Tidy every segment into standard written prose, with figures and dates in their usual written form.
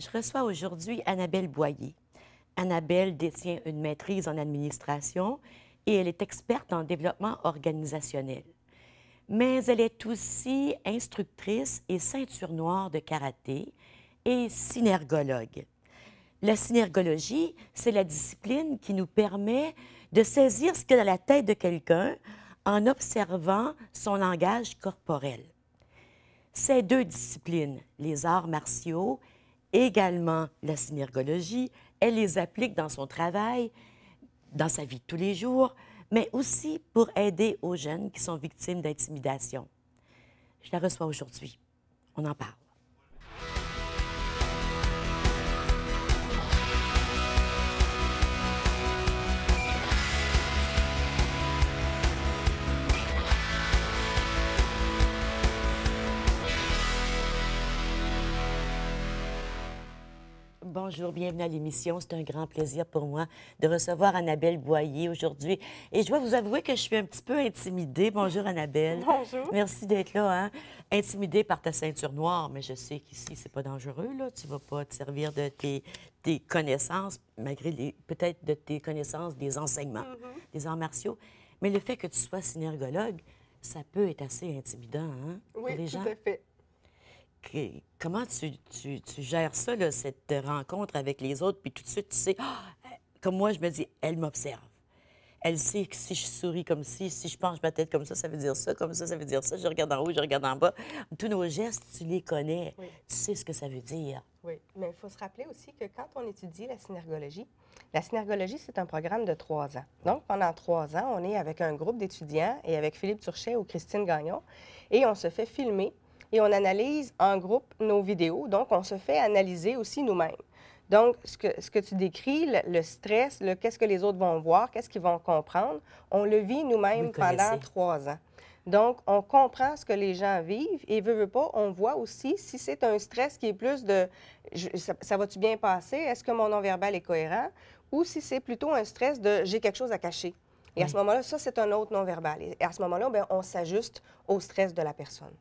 Je reçois aujourd'hui Annabelle Boyer. Annabelle détient une maîtrise en administration et elle est experte en développement organisationnel. Mais elle est aussi instructrice et ceinture noire de karaté et synergologue. La synergologie, c'est la discipline qui nous permet de saisir ce qu'il y a dans la tête de quelqu'un en observant son langage corporel. Ces deux disciplines, les arts martiaux, également la synergologie, elle les applique dans son travail, dans sa vie de tous les jours, mais aussi pour aider aux jeunes qui sont victimes d'intimidation. Je la reçois aujourd'hui. On en parle. Bonjour, bienvenue à l'émission. C'est un grand plaisir pour moi de recevoir Annabelle Boyer aujourd'hui. Et je dois vous avouer que je suis un petit peu intimidée. Bonjour, Annabelle. Bonjour. Merci d'être là. Hein? Intimidée par ta ceinture noire, mais je sais qu'ici, c'est pas dangereux. Là. Tu vas pas te servir de tes connaissances, malgré peut-être de tes connaissances des enseignements, des arts martiaux. Mais le fait que tu sois synergologue, ça peut être assez intimidant hein, Oui, pour les tout gens. à fait. Comment tu gères ça, là, cette rencontre avec les autres, puis tout de suite, tu sais, ah, comme moi, je me dis, elle m'observe. Elle sait que si je souris comme si je penche ma tête comme ça veut dire ça, comme ça veut dire ça, je regarde en haut, je regarde en bas. Tous nos gestes, tu les connais, Oui. tu sais ce que ça veut dire. Oui, mais il faut se rappeler aussi que quand on étudie la synergologie, c'est un programme de 3 ans. Donc, pendant 3 ans, on est avec un groupe d'étudiants et avec Philippe Turchet ou Christine Gagnon, et on se fait filmer et on analyse en groupe nos vidéos. Donc, on se fait analyser aussi nous-mêmes. Donc, ce que tu décris, le stress, qu'est-ce que les autres vont voir, qu'est-ce qu'ils vont comprendre, on le vit Vous nous-mêmes le pendant connaissez. 3 ans. Donc, on comprend ce que les gens vivent et, veut pas, on voit aussi si c'est un stress qui est plus de ça va-tu bien passer, est-ce que mon non-verbal est cohérent, ou si c'est plutôt un stress de j'ai quelque chose à cacher. Et à ce Oui. moment-là, ça, c'est un autre non-verbal. Et à ce moment-là, bien, on s'ajuste au stress de la personne.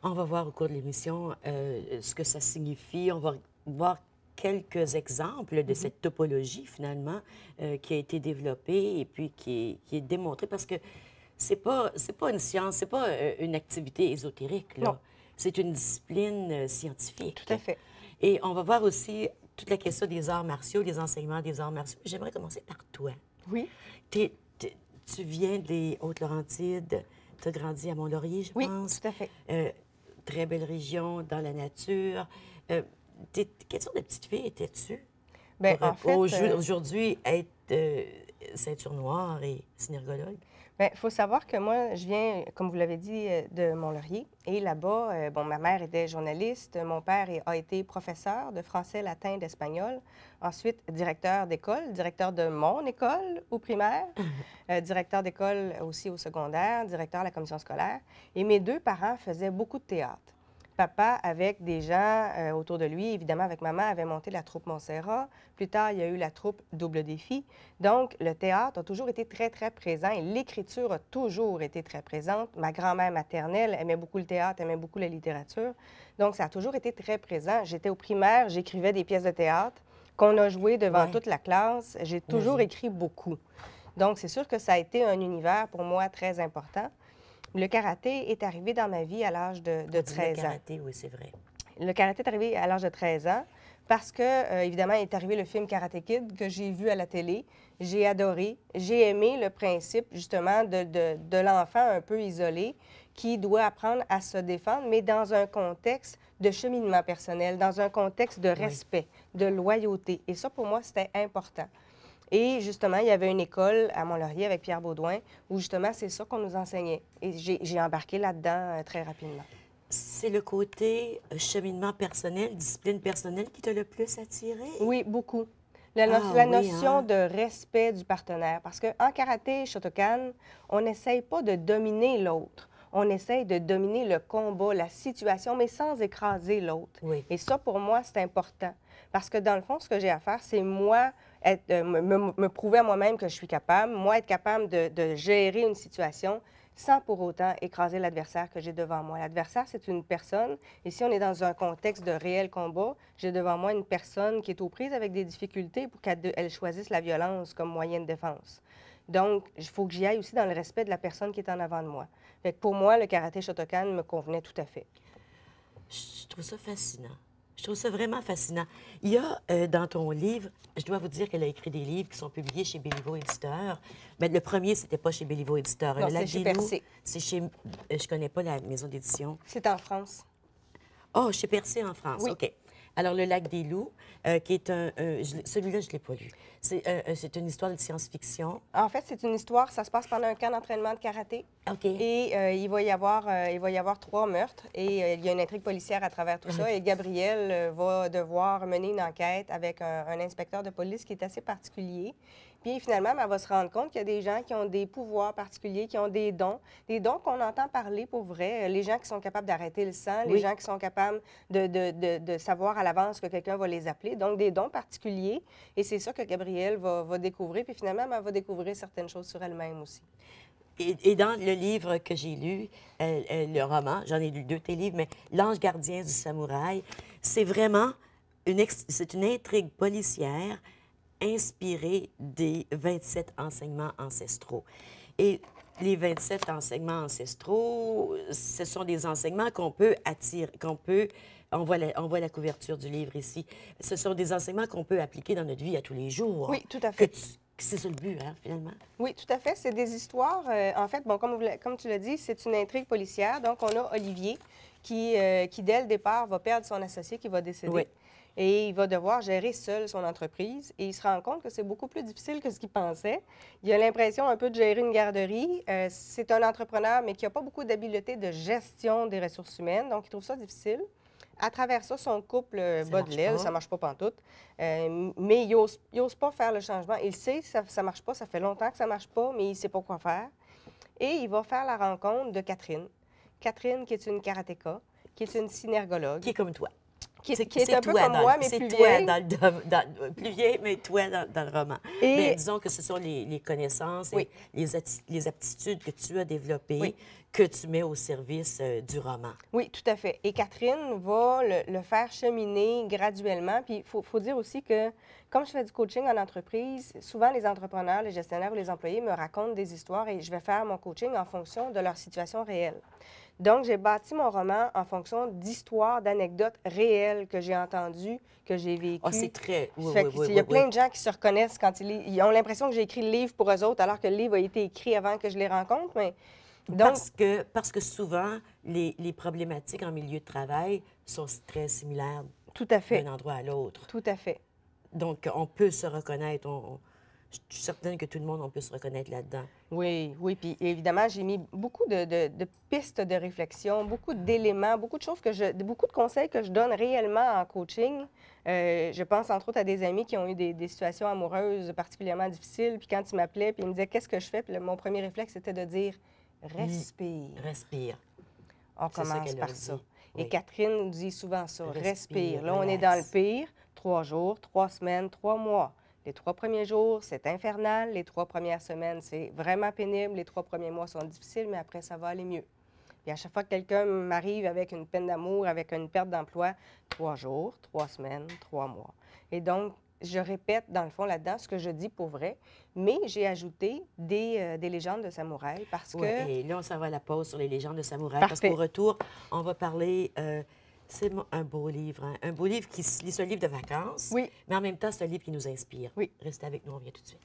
On va voir au cours de l'émission ce que ça signifie. On va voir quelques exemples de cette topologie, finalement, qui a été développée et puis qui est démontrée parce que c'est pas une science, c'est pas une activité ésotérique, là. Non. C'est une discipline scientifique. Tout à fait. Et on va voir aussi toute la question des arts martiaux, les enseignements des arts martiaux. J'aimerais commencer par toi. Oui. Tu viens des Hautes-Laurentides, tu as grandi à Mont-Laurier, je Oui, pense. tout à fait. Très belle région, dans la nature. Quelle sorte de petite fille étais-tu? Bien, Pour, en fait, aujourd'hui, être ceinture noire et synergologue? bien, il faut savoir que moi, je viens, comme vous l'avez dit, de Mont-Laurier. Et là-bas, bon, ma mère était journaliste, mon père a été professeur de français, latin, d'espagnol. Ensuite, directeur d'école, directeur de mon école au primaire, directeur d'école aussi au secondaire, directeur de la commission scolaire. Et mes 2 parents faisaient beaucoup de théâtre. Papa, avec des gens autour de lui, évidemment, avec maman, avait monté la troupe Montserrat. Plus tard, il y a eu la troupe Double Défi. Donc, le théâtre a toujours été très, très présent et l'écriture a toujours été très présente. Ma grand-mère maternelle aimait beaucoup le théâtre, aimait beaucoup la littérature. Donc, ça a toujours été très présent. J'étais au primaire, j'écrivais des pièces de théâtre qu'on a jouées devant Ouais. toute la classe. J'ai toujours Imagine. écrit beaucoup. Donc, c'est sûr que ça a été un univers pour moi très important. Le karaté est arrivé dans ma vie à l'âge de On dit le 13 ans. karaté, oui, c'est vrai. Le karaté est arrivé à l'âge de 13 ans parce que, évidemment, est arrivé le film Karate Kid que j'ai vu à la télé. J'ai adoré. J'ai aimé le principe, justement, de l'enfant un peu isolé qui doit apprendre à se défendre, mais dans un contexte de cheminement personnel, dans un contexte de respect, de loyauté. Et ça, pour moi, c'était important. Et justement, il y avait une école à Mont-Laurier avec Pierre Baudouin où justement, c'est ça qu'on nous enseignait. Et j'ai embarqué là-dedans très rapidement. C'est le côté cheminement personnel, discipline personnelle qui t'a le plus attiré? Oui, beaucoup. La Ah oui, notion hein? de respect du partenaire. Parce qu'en karaté Shotokan, on n'essaye pas de dominer l'autre. On essaye de dominer le combat, la situation, mais sans écraser l'autre. Oui. Et ça, pour moi, c'est important. Parce que dans le fond, ce que j'ai à faire, c'est moi me prouver à moi-même que je suis capable, moi être capable de gérer une situation sans pour autant écraser l'adversaire que j'ai devant moi. L'adversaire, c'est une personne, et si on est dans un contexte de réel combat, j'ai devant moi une personne qui est aux prises avec des difficultés pour qu'elle choisisse la violence comme moyen de défense. Donc, il faut que j'y aille aussi dans le respect de la personne qui est en avant de moi. Fait que pour moi, le karaté Shotokan me convenait tout à fait. Je trouve ça fascinant. Je trouve ça vraiment fascinant. Il y a dans ton livre, je dois vous dire qu'elle a écrit des livres qui sont publiés chez Béliveau Éditeur. Mais le premier, c'était pas chez Béliveau Éditeur. Non, Le c'est Lac chez des Loups, Percé. c'est chez... je connais pas la maison d'édition. C'est en France. Oh, chez Percé en France, Oui. OK. Alors, Le Lac des Loups, qui est celui-là, je ne l'ai pas lu. C'est une histoire de science-fiction. En fait, c'est une histoire, ça se passe pendant un camp d'entraînement de karaté. OK. Et il va y avoir 3 meurtres et il y a une intrigue policière à travers tout ça. Et Gabrielle va devoir mener une enquête avec un inspecteur de police qui est assez particulier. Puis finalement, elle va se rendre compte qu'il y a des gens qui ont des pouvoirs particuliers, qui ont des dons qu'on entend parler pour vrai. Les gens qui sont capables d'arrêter le sang, les Oui. gens qui sont capables de savoir à l'avance que quelqu'un va les appeler. Donc, des dons particuliers. Et c'est ça que Gabrielle va découvrir. Puis finalement, elle va découvrir certaines choses sur elle-même aussi. Et dans le livre que j'ai lu, le roman, j'en ai lu 2 tes livres, mais L'ange gardien du samouraï, c'est vraiment c'est une intrigue policière inspirée des 27 enseignements ancestraux. Et les 27 enseignements ancestraux, ce sont des enseignements qu'on peut attirer, on voit la couverture du livre ici. Ce sont des enseignements qu'on peut appliquer dans notre vie à tous les jours. Oui, tout à fait. C'est ça le but, hein, finalement. Oui, tout à fait. C'est des histoires. En fait, bon, comme tu l'as dit, c'est une intrigue policière. Donc, on a Olivier qui, dès le départ, va perdre son associé qui va décéder. Oui. Et il va devoir gérer seul son entreprise. Et il se rend compte que c'est beaucoup plus difficile que ce qu'il pensait. Il a l'impression un peu de gérer une garderie. C'est un entrepreneur, mais qui n'a pas beaucoup d'habileté de gestion des ressources humaines. Donc, il trouve ça difficile. À travers ça, son couple bat de l'aile, ça ne marche pas pantoute. Mais il n'ose pas faire le changement. Il sait que ça ne marche pas, ça fait longtemps que ça ne marche pas, mais il ne sait pas quoi faire. Et il va faire la rencontre de Catherine. Catherine, qui est une karatéka, qui est une synergologue. Qui est comme toi. Qui est un peu comme moi, mais plus vieille. Plus vieille, mais toi dans le roman. Et... Mais disons que ce sont les connaissances oui. et les aptitudes que tu as développées oui. que tu mets au service du roman. Oui, tout à fait. Et Catherine va le faire cheminer graduellement. Puis il faut dire aussi que, comme je fais du coaching en entreprise, souvent les entrepreneurs, les gestionnaires ou les employés me racontent des histoires et je vais faire mon coaching en fonction de leur situation réelle. Donc, j'ai bâti mon roman en fonction d'histoires, d'anecdotes réelles que j'ai entendues, que j'ai vécues. Ah, c'est très... Oui, il y a plein de gens qui se reconnaissent quand ils ont l'impression que j'ai écrit le livre pour eux autres, alors que le livre a été écrit avant que je les rencontre, mais... Donc... Parce que souvent, les problématiques en milieu de travail sont très similaires tout à fait. d'un endroit à l'autre. Tout à fait. Donc, on peut se reconnaître. Je suis certaine que tout le monde, on peut se reconnaître là-dedans. Oui, oui. Puis évidemment, j'ai mis beaucoup de pistes de réflexion, beaucoup d'éléments, beaucoup de conseils que je donne réellement en coaching. Je pense entre autres à des amis qui ont eu des situations amoureuses particulièrement difficiles. Puis quand ils m'appelaient, puis ils me disaient qu'est-ce que je fais, puis mon premier réflexe c'était de dire respire. Respire. On commence par ça. Oui. Et Catherine nous dit souvent ça, respire. Là, relax. On est dans le pire. 3 jours, 3 semaines, 3 mois. Les 3 premiers jours, c'est infernal. Les 3 premières semaines, c'est vraiment pénible. Les 3 premiers mois sont difficiles, mais après, ça va aller mieux. Puis à chaque fois que quelqu'un m'arrive avec une peine d'amour, avec une perte d'emploi, 3 jours, 3 semaines, 3 mois. Et donc, je répète, dans le fond, là-dedans, ce que je dis pour vrai, mais j'ai ajouté des légendes de samouraïs parce que... Et là, on s'en va à la pause sur les légendes de samouraïs. Parfait. Parce qu'au retour, on va parler... c'est un beau livre, hein? Un beau livre qui se lit, c'est un livre de vacances, oui. mais en même temps, c'est un livre qui nous inspire. Oui. Restez avec nous, on vient tout de suite.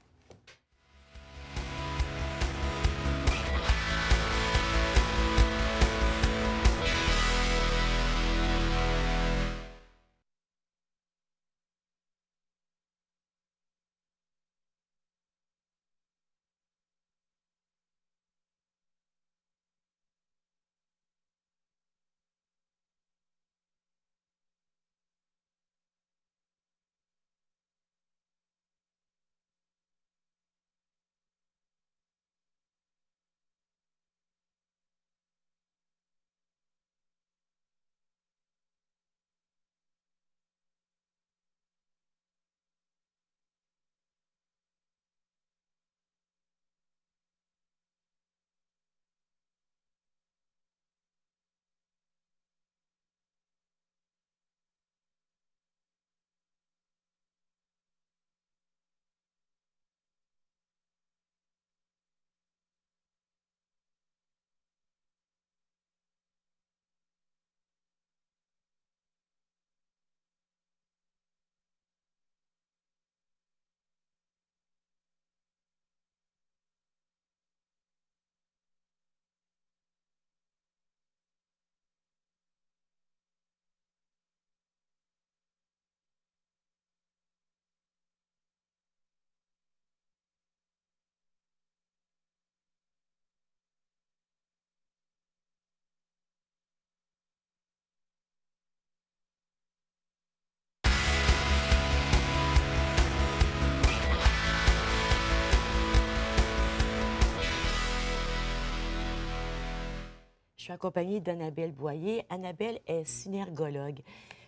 Je suis accompagnée d'Annabelle Boyer. Annabelle est synergologue.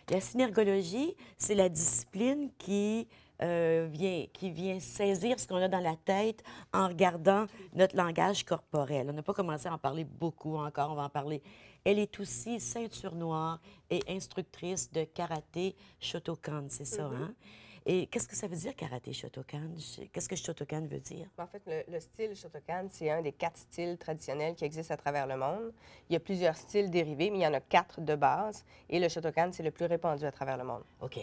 La synergologie, c'est la discipline qui vient saisir ce qu'on a dans la tête en regardant notre langage corporel. On n'a pas commencé à en parler beaucoup encore, on va en parler. Elle est aussi ceinture noire et instructrice de karaté Shotokan, c'est ça, hein? Et qu'est-ce que ça veut dire, karaté Shotokan? Qu'est-ce que Shotokan veut dire? En fait, le style Shotokan, c'est un des 4 styles traditionnels qui existent à travers le monde. Il y a plusieurs styles dérivés, mais il y en a 4 de base. Et le Shotokan, c'est le plus répandu à travers le monde. OK.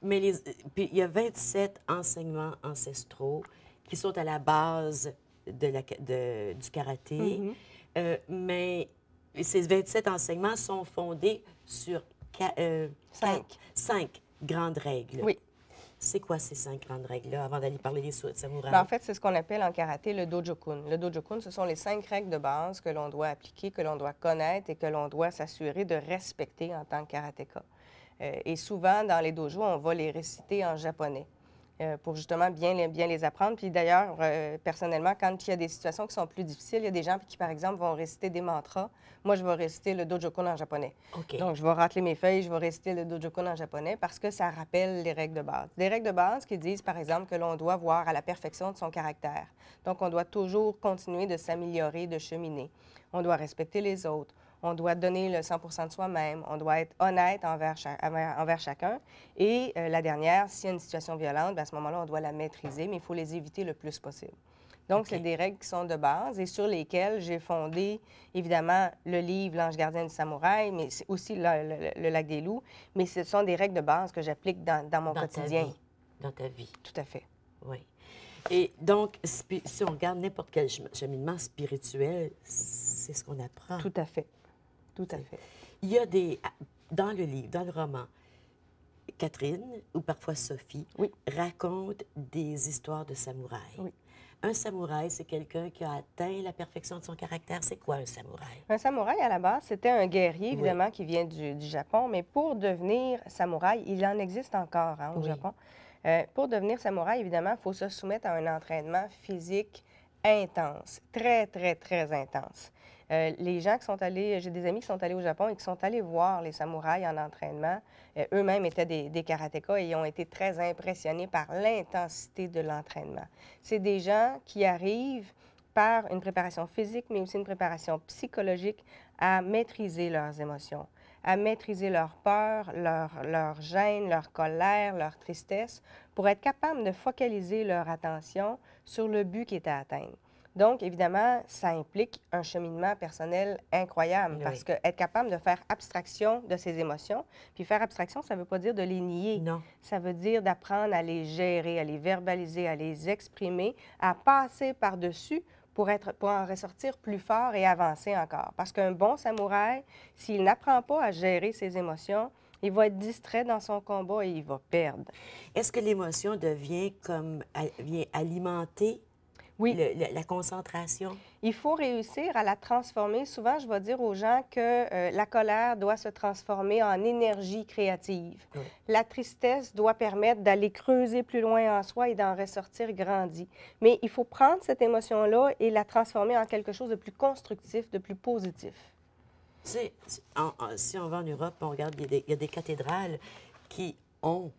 Mais puis il y a 27 enseignements ancestraux qui sont à la base du karaté. Mais ces 27 enseignements sont fondés sur 5 grandes règles. Oui. C'est quoi ces 5 grandes règles-là, avant d'aller parler des samouraïs? En fait, c'est ce qu'on appelle en karaté le dojokun. Le dojokun, ce sont les 5 règles de base que l'on doit appliquer, que l'on doit connaître et que l'on doit s'assurer de respecter en tant que karatéka. Et souvent, dans les dojos, on va les réciter en japonais pour justement bien les apprendre. Puis d'ailleurs, personnellement, quand il y a des situations qui sont plus difficiles, il y a des gens qui, par exemple, vont réciter des mantras. Moi, je vais réciter le dojokun en japonais. OK. Donc, je vais racler mes feuilles, je vais réciter le dojokun en japonais parce que ça rappelle les règles de base. Des règles de base qui disent, par exemple, que l'on doit voir à la perfection de son caractère. Donc, on doit toujours continuer de s'améliorer, de cheminer. On doit respecter les autres. On doit donner le 100 de soi-même. On doit être honnête envers chacun. Et la dernière, s'il y a une situation violente, bien, à ce moment-là, on doit la maîtriser, mais il faut les éviter le plus possible. Donc, OK. c'est des règles qui sont de base et sur lesquelles j'ai fondé, évidemment, le livre L'Ange gardien du samouraï, mais aussi le Lac des loups. Mais ce sont des règles de base que j'applique dans mon quotidien. Dans ta vie. Tout à fait. Oui. Et donc, si on regarde n'importe quel cheminement spirituel, c'est ce qu'on apprend. Tout à fait. Tout à fait. Il y a dans le livre, dans le roman, Catherine, ou parfois Sophie, Oui. raconte des histoires de samouraïs. Oui. Un samouraï, c'est quelqu'un qui a atteint la perfection de son caractère. C'est quoi un samouraï? Un samouraï, à la base, c'était un guerrier, évidemment, qui vient du Japon, mais pour devenir samouraï, il en existe encore au Japon. Pour devenir samouraï, évidemment, il faut se soumettre à un entraînement physique intense, très, très, très intense. Les gens qui sont allés, j'ai des amis qui sont allés au Japon et qui sont allés voir les samouraïs en entraînement. Eux-mêmes étaient des karatékas et ils ont été très impressionnés par l'intensité de l'entraînement. C'est des gens qui arrivent par une préparation physique, mais aussi une préparation psychologique à maîtriser leurs émotions, à maîtriser leur peur, leur gêne, leur colère, leur tristesse, pour être capable de focaliser leur attention sur le but qui est à atteindre. Donc, évidemment, ça implique un cheminement personnel incroyable parce que être capable de faire abstraction de ses émotions, puis faire abstraction, ça ne veut pas dire de les nier. Non. Ça veut dire d'apprendre à les gérer, à les verbaliser, à les exprimer, à passer par-dessus pour en ressortir plus fort et avancer encore. Parce qu'un bon samouraï, s'il n'apprend pas à gérer ses émotions, il va être distrait dans son combat et il va perdre. Est-ce que l'émotion vient alimenter la concentration? Il faut réussir à la transformer. Souvent, je vais dire aux gens que la colère doit se transformer en énergie créative. Oui. La tristesse doit permettre d'aller creuser plus loin en soi et d'en ressortir grandi. Mais il faut prendre cette émotion-là et la transformer en quelque chose de plus constructif, de plus positif. Tu sais, si on va en Europe, on regarde, il y a des cathédrales qui ont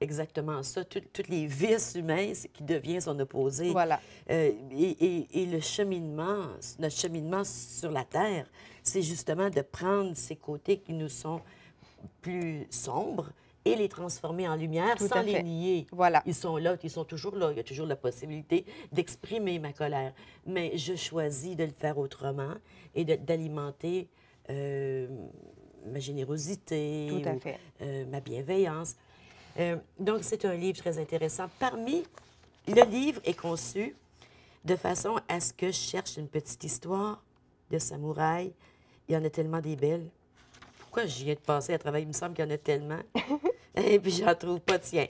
exactement ça, toutes les vices humains qui deviennent son opposé. Voilà. Et notre cheminement sur la Terre, c'est justement de prendre ces côtés qui nous sont plus sombres et les transformer en lumière sans les nier. Voilà. Ils sont là, ils sont toujours là. Il y a toujours la possibilité d'exprimer ma colère. Mais je choisis de le faire autrement et d'alimenter ma générosité, Tout à fait. ma bienveillance. Donc, c'est un livre très intéressant. Le livre est conçu de façon à ce que je cherche une petite histoire de samouraï. Il y en a tellement des belles. Pourquoi je viens de passer à travers? Il me semble qu'il y en a tellement. Et puis, j'en trouve pas. Tiens.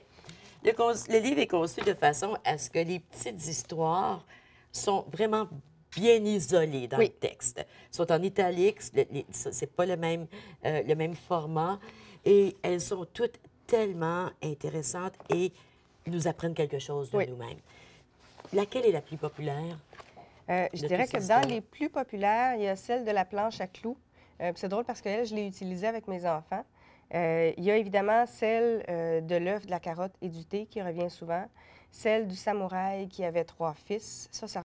Le livre est conçu de façon à ce que les petites histoires sont vraiment bien isolées dans le texte. Ils sont en italique, c'est pas le même format. Et elles sont toutes tellement intéressantes et nous apprennent quelque chose de nous-mêmes. Laquelle est la plus populaire? Je dirais que dans les plus populaires, il y a celle de la planche à clous. Puis c'est drôle parce qu'elle, je l'ai utilisée avec mes enfants. Il y a évidemment celle de l'œuf, de la carotte et du thé qui revient souvent, celle du samouraï qui avait 3 fils. Ça